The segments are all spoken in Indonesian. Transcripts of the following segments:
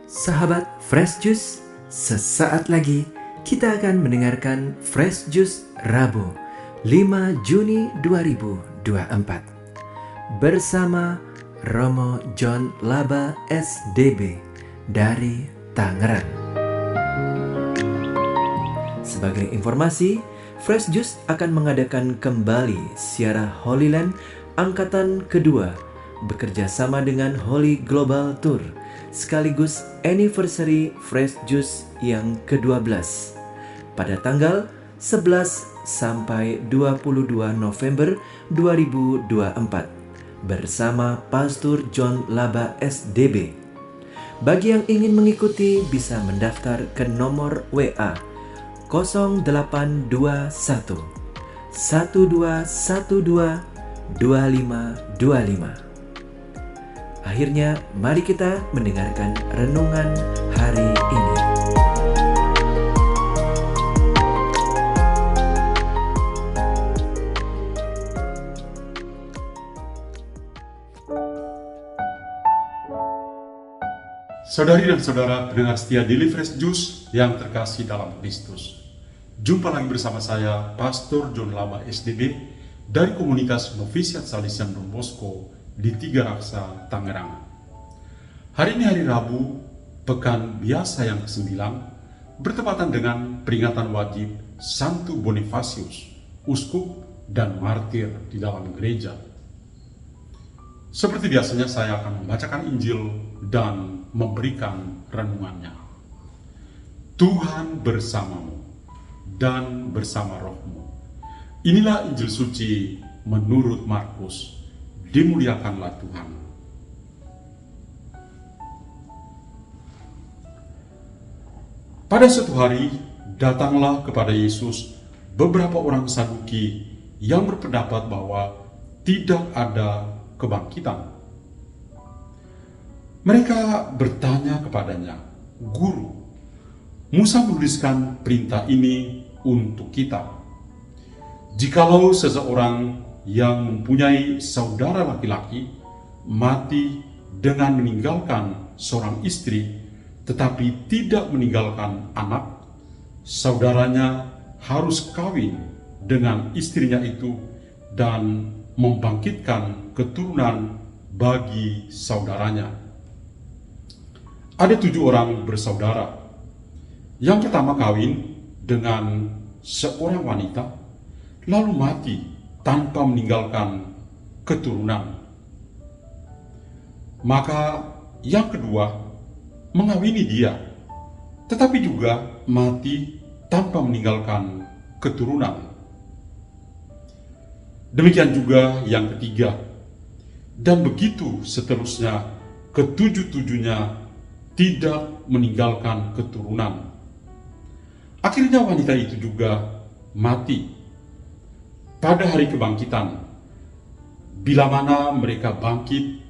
Sahabat Fresh Juice, sesaat lagi kita akan mendengarkan Fresh Juice Rabu 5 Juni 2024 bersama Romo John Laba SDB dari Tangerang. Sebagai informasi, Fresh Juice akan mengadakan kembali siara Holy Land angkatan kedua bekerja sama dengan Holy Global Tour sekaligus anniversary Fresh Juice yang ke-12 pada tanggal 11 sampai 22 November 2024 bersama Pastor John Laba SDB. Bagi yang ingin mengikuti bisa mendaftar ke nomor WA 0821 1212 2525. Akhirnya, mari kita mendengarkan renungan hari ini. Saudari dan saudara pendengar setia Daily Fresh Juice yang terkasih dalam Kristus. Jumpa lagi bersama saya, Pastor John Laba SDB dari komunitas Novisiat Salesian Don Bosco di Tiga Raksa, Tangerang. Hari ini hari Rabu, pekan biasa yang ke-9, bertepatan dengan peringatan wajib Santo Bonifasius, uskup dan martir di dalam gereja. Seperti biasanya saya akan membacakan Injil dan memberikan renungannya. Tuhan bersamamu dan bersama rohmu. Inilah Injil suci menurut Markus. Dimuliakanlah Tuhan. Pada suatu hari, datanglah kepada Yesus beberapa orang Saduki yang berpendapat bahwa tidak ada kebangkitan. Mereka bertanya kepadanya, "Guru, Musa menuliskan perintah ini untuk kita. Jikalau seseorang yang mempunyai saudara laki-laki mati dengan meninggalkan seorang istri tetapi tidak meninggalkan anak, saudaranya harus kawin dengan istrinya itu dan membangkitkan keturunan bagi saudaranya. Ada 7 orang bersaudara. Yang pertama kawin dengan seorang wanita lalu mati tanpa meninggalkan keturunan. Maka yang kedua mengawini dia, tetapi juga mati tanpa meninggalkan keturunan. Demikian juga yang ketiga, dan begitu seterusnya, ketujuh-tujuhnya tidak meninggalkan keturunan. Akhirnya wanita itu juga mati. Pada hari kebangkitan, bila mana mereka bangkit,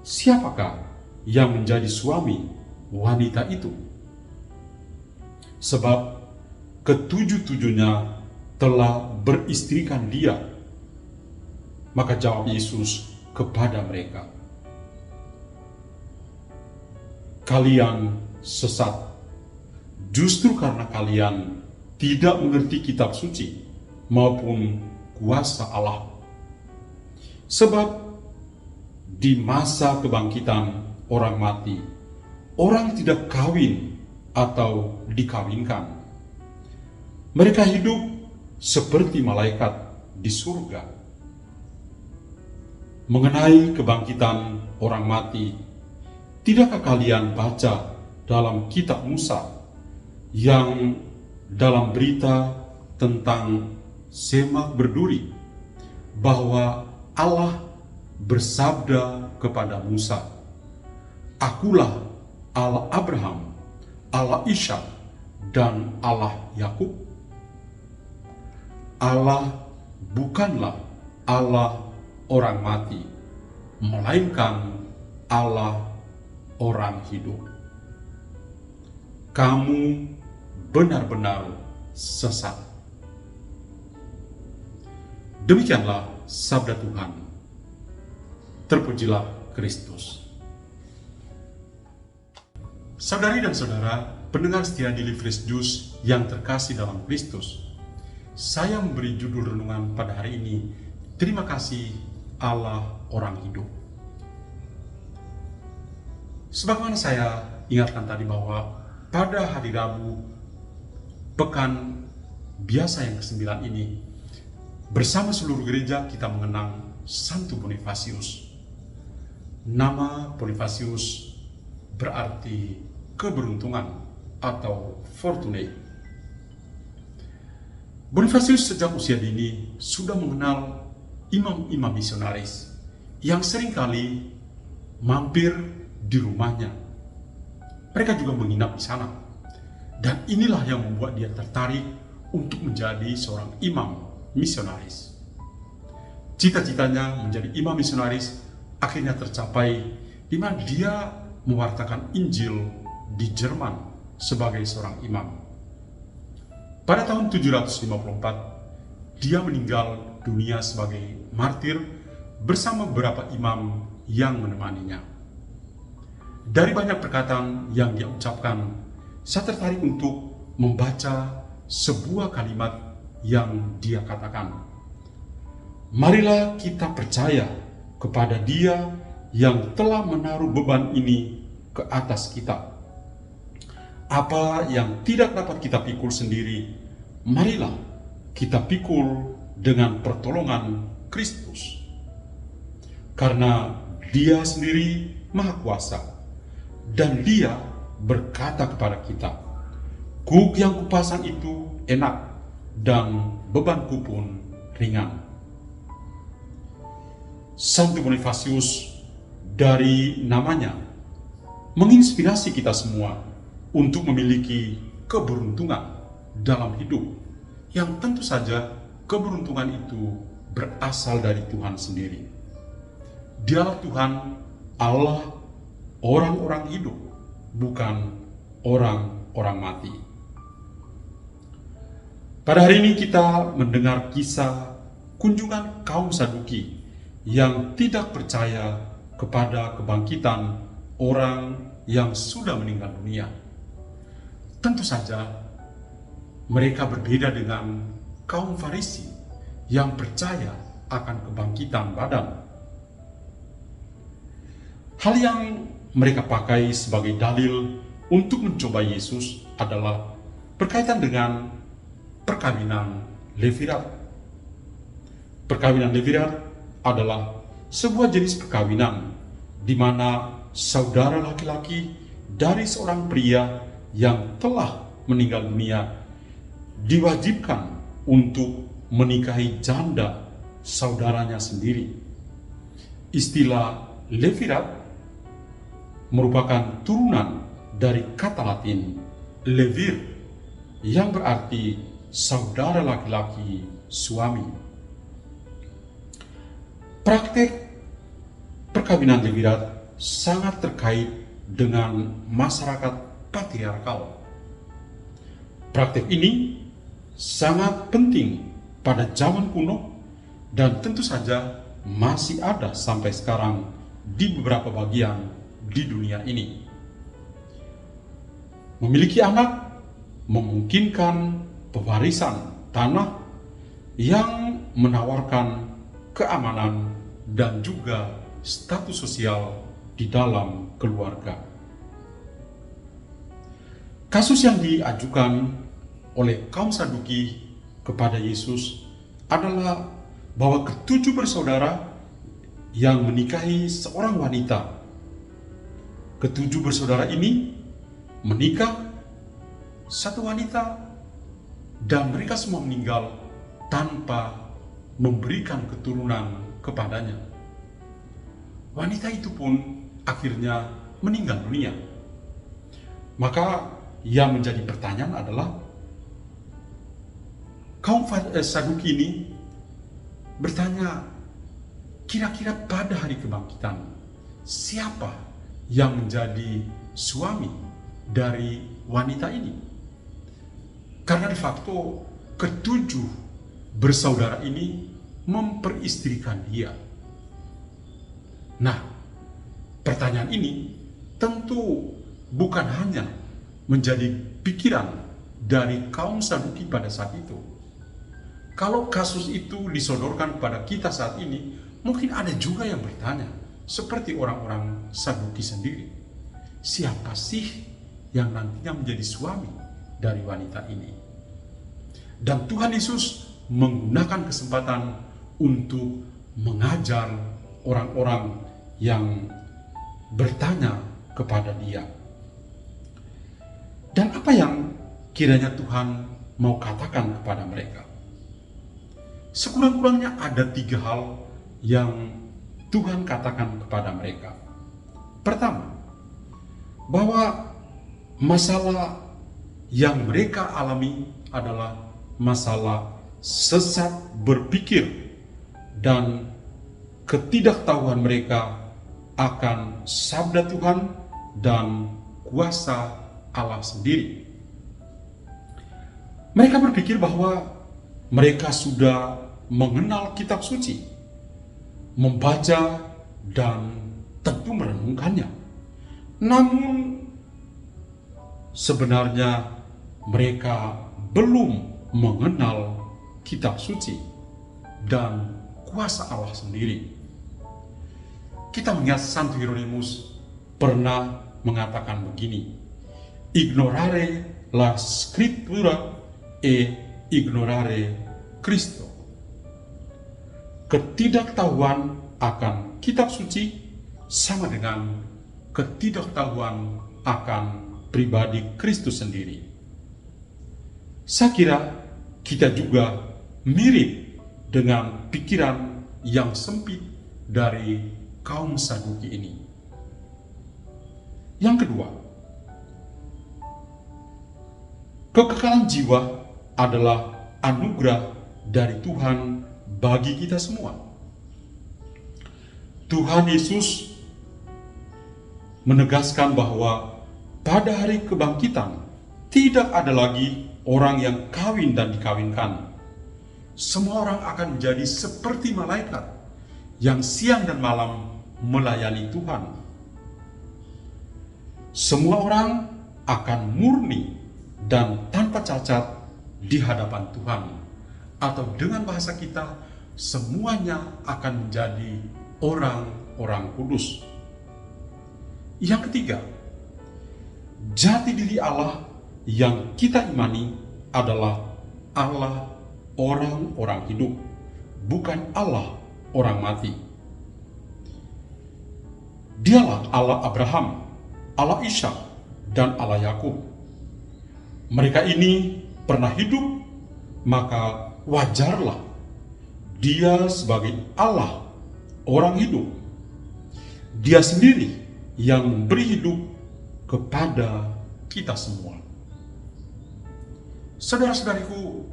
siapakah yang menjadi suami wanita itu? Sebab ketujuh-tujuhnya telah beristrikan dia. Maka jawab Yesus kepada mereka, "Kalian sesat, justru karena kalian tidak mengerti kitab suci maupun kuasa Allah. Sebab di masa kebangkitan orang mati, orang tidak kawin atau dikawinkan. Mereka hidup seperti malaikat di surga. Mengenai kebangkitan orang mati, tidakkah kalian baca dalam kitab Musa yang dalam berita tentang semak berduri, bahwa Allah bersabda kepada Musa, 'Akulah Allah Abraham, Allah Ishak, dan Allah Yakub'? Allah bukanlah Allah orang mati, melainkan Allah orang hidup. Kamu benar-benar sesat." Demikianlah sabda Tuhan. Terpujilah Kristus. Saudari dan saudara, pendengar setia di Fresh Juice yang terkasih dalam Kristus, saya memberi judul renungan pada hari ini, terima kasih Allah orang hidup. Sebagaimana saya ingatkan tadi bahwa pada hari Rabu, pekan biasa yang ke-9 ini, bersama seluruh gereja kita mengenang Santo Bonifasius. Nama Bonifasius berarti keberuntungan atau fortune. Bonifasius sejak usia dini sudah mengenal imam-imam misionaris yang seringkali mampir di rumahnya. Mereka juga menginap di sana. Dan inilah yang membuat dia tertarik untuk menjadi seorang imam misionaris. Cita-citanya menjadi imam misionaris akhirnya tercapai di mana dia mewartakan Injil di Jerman sebagai seorang imam. Pada tahun 754, dia meninggal dunia sebagai martir bersama beberapa imam yang menemaninya. Dari banyak perkataan yang dia ucapkan, saya tertarik untuk membaca sebuah kalimat yang dia katakan. Marilah kita percaya kepada Dia yang telah menaruh beban ini ke atas kita. Apa yang tidak dapat kita pikul sendiri, marilah kita pikul dengan pertolongan Kristus. Karena Dia sendiri Maha Kuasa, dan Dia berkata kepada kita, "Kuk yang kupasang itu enak, dan bebanku pun ringan." Santo Bonifasius dari namanya menginspirasi kita semua untuk memiliki keberuntungan dalam hidup, yang tentu saja keberuntungan itu berasal dari Tuhan sendiri. Dialah Tuhan, Allah orang-orang hidup, bukan orang-orang mati. Pada hari ini kita mendengar kisah kunjungan kaum Saduki yang tidak percaya kepada kebangkitan orang yang sudah meninggal dunia. Tentu saja mereka berbeda dengan kaum Farisi yang percaya akan kebangkitan badan. Hal yang mereka pakai sebagai dalil untuk mencoba Yesus adalah berkaitan dengan perkawinan Levirat. Perkawinan Levirat adalah sebuah jenis perkawinan di mana saudara laki-laki dari seorang pria yang telah meninggal dunia diwajibkan untuk menikahi janda saudaranya sendiri. Istilah Levirat merupakan turunan dari kata Latin levir yang berarti saudara laki-laki suami. Praktek perkawinan Levirat sangat terkait dengan masyarakat patriarkal. Praktek ini sangat penting pada zaman kuno dan tentu saja masih ada sampai sekarang di beberapa bagian di dunia ini. Memiliki anak memungkinkan pewarisan tanah yang menawarkan keamanan dan juga status sosial di dalam keluarga. Kasus yang diajukan oleh kaum Saduki kepada Yesus adalah bahwa ketujuh bersaudara yang menikahi seorang wanita. Ketujuh bersaudara ini menikah satu wanita dan mereka semua meninggal tanpa memberikan keturunan kepadanya. Wanita itu pun akhirnya meninggal dunia. Maka yang menjadi pertanyaan adalah, kaum Saduki ini bertanya, kira-kira pada hari kebangkitan siapa yang menjadi suami dari wanita ini? Karena de facto ketujuh bersaudara ini memperistrikan dia. Nah, pertanyaan ini tentu bukan hanya menjadi pikiran dari kaum Saduki pada saat itu. Kalau kasus itu disodorkan pada kita saat ini, mungkin ada juga yang bertanya, seperti orang-orang Saduki sendiri, siapa sih yang nantinya menjadi suami dari wanita ini? Dan Tuhan Yesus menggunakan kesempatan untuk mengajar orang-orang yang bertanya kepada Dia. Dan apa yang kiranya Tuhan mau katakan kepada mereka? Sekurang-kurangnya ada 3 hal yang Tuhan katakan kepada mereka. Pertama, bahwa masalah yang mereka alami adalah masalah sesat berpikir dan ketidaktahuan mereka akan sabda Tuhan dan kuasa Allah sendiri. Mereka berpikir bahwa mereka sudah mengenal kitab suci, membaca dan tentu merenungkannya. Namun sebenarnya mereka belum mengenal kitab suci dan kuasa Allah sendiri. Kita mengingat Santo Hieronymus pernah mengatakan begini, ignorare la scrittura e ignorare Cristo. Ketidaktahuan akan kitab suci sama dengan ketidaktahuan akan pribadi Kristus sendiri. Saya kira kita juga mirip dengan pikiran yang sempit dari kaum Saduki ini. Yang kedua, kekekalan jiwa adalah anugerah dari Tuhan bagi kita semua. Tuhan Yesus menegaskan bahwa pada hari kebangkitan tidak ada lagi orang yang kawin dan dikawinkan. Semua orang akan menjadi seperti malaikat yang siang dan malam melayani Tuhan. Semua orang akan murni dan tanpa cacat di hadapan Tuhan. Atau dengan bahasa kita, semuanya akan menjadi orang-orang kudus. Yang ketiga, jati diri Allah yang kita imani adalah Allah orang-orang hidup, bukan Allah orang mati. Dialah Allah Abraham, Allah Ishak, dan Allah Yakub. Mereka ini pernah hidup, maka wajarlah Dia sebagai Allah orang hidup. Dia sendiri yang memberi hidup kepada kita semua. Saudara-saudariku,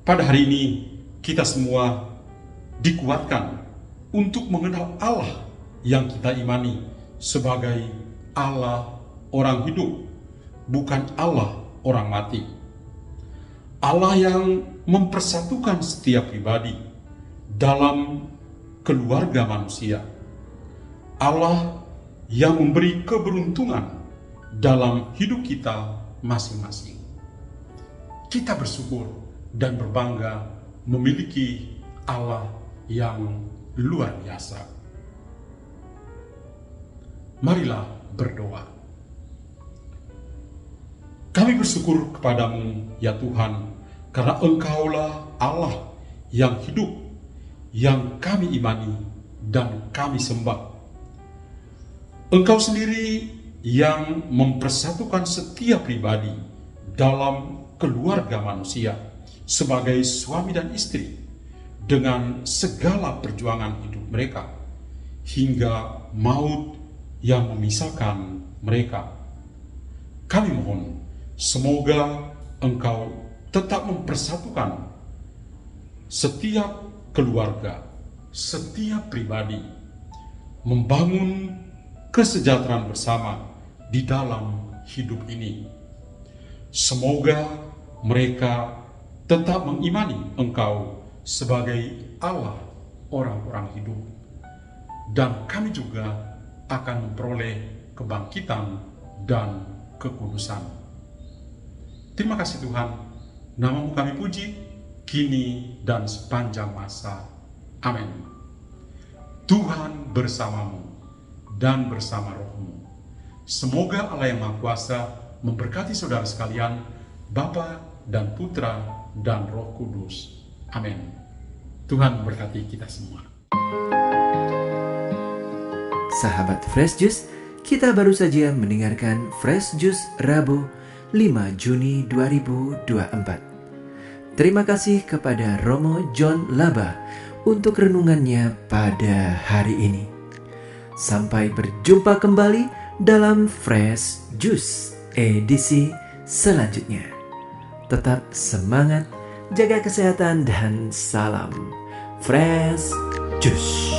pada hari ini kita semua dikuatkan untuk mengenal Allah yang kita imani sebagai Allah orang hidup, bukan Allah orang mati. Allah yang mempersatukan setiap pribadi dalam keluarga manusia. Allah yang memberi keberuntungan dalam hidup kita masing-masing. Kita bersyukur dan berbangga memiliki Allah yang luar biasa. Marilah berdoa. Kami bersyukur kepadamu, ya Tuhan, karena Engkaulah Allah yang hidup, yang kami imani dan kami sembah. Engkau sendiri yang mempersatukan setiap pribadi dalam keluarga manusia sebagai suami dan istri dengan segala perjuangan hidup mereka hingga maut yang memisahkan mereka. Kami mohon, semoga Engkau tetap mempersatukan setiap keluarga, setiap pribadi, membangun kesejahteraan bersama di dalam hidup ini. Semoga mereka tetap mengimani Engkau sebagai Allah orang-orang hidup, dan kami juga akan memperoleh kebangkitan dan kekudusan. Terima kasih Tuhan, namamu kami puji, kini dan sepanjang masa. Amin. Tuhan bersamamu dan bersama rohmu. Semoga Allah yang Maha Kuasa memberkati saudara sekalian, Bapa dan Putra dan Roh Kudus. Amin. Tuhan memberkati kita semua. Sahabat Fresh Juice, kita baru saja mendengarkan Fresh Juice Rabu 5 Juni 2024. Terima kasih kepada Romo John Laba untuk renungannya pada hari ini. Sampai berjumpa kembali dalam Fresh Juice edisi selanjutnya. Tetap semangat, jaga kesehatan, dan salam Fresh Juice.